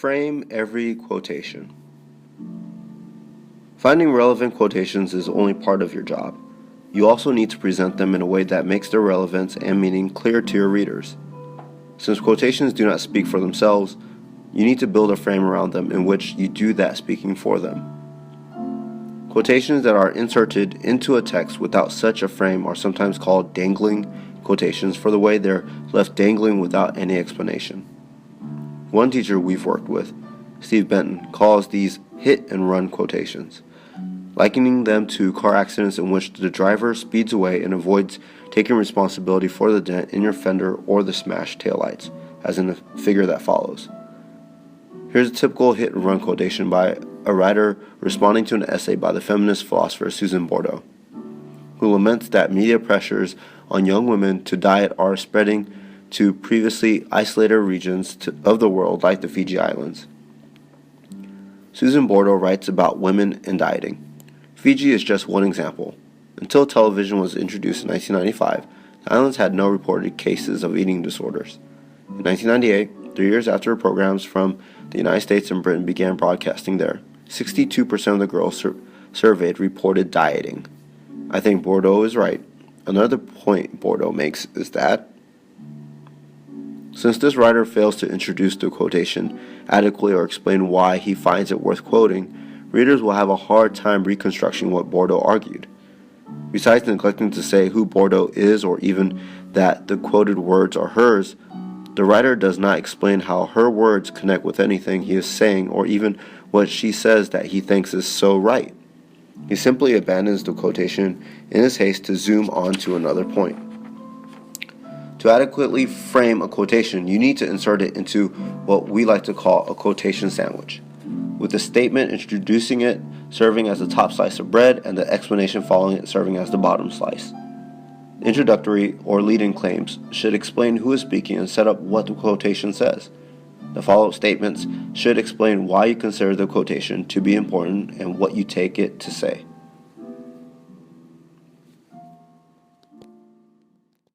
Frame every quotation. Finding relevant quotations is only part of your job. You also need to present them in a way that makes their relevance and meaning clear to your readers. Since quotations do not speak for themselves, you need to build a frame around them in which you do that speaking for them. Quotations that are inserted into a text without such a frame are sometimes called dangling quotations for the way they're left dangling without any explanation. One teacher we've worked with, Steve Benton, calls these hit-and-run quotations, likening them to car accidents in which the driver speeds away and avoids taking responsibility for the dent in your fender or the smashed taillights, as in the figure that follows. Here's a typical hit-and-run quotation by a writer responding to an essay by the feminist philosopher Susan Bordeaux, who laments that media pressures on young women to diet are spreading to previously isolated regions of the world like the Fiji Islands. Susan Bordeaux writes about women and dieting. Fiji is just one example. Until television was introduced in 1995, the islands had no reported cases of eating disorders. In 1998, 3 years after programs from the United States and Britain began broadcasting there, 62% of the girls surveyed reported dieting. I think Bordeaux is right. Another point Bordeaux makes is that since this writer fails to introduce the quotation adequately or explain why he finds it worth quoting, readers will have a hard time reconstructing what Bordeaux argued. Besides neglecting to say who Bordeaux is or even that the quoted words are hers, the writer does not explain how her words connect with anything he is saying or even what she says that he thinks is so right. He simply abandons the quotation in his haste to zoom on to another point. To adequately frame a quotation, you need to insert it into what we like to call a quotation sandwich, with the statement introducing it serving as the top slice of bread and the explanation following it serving as the bottom slice. Introductory or lead-in claims should explain who is speaking and set up what the quotation says. The follow-up statements should explain why you consider the quotation to be important and what you take it to say.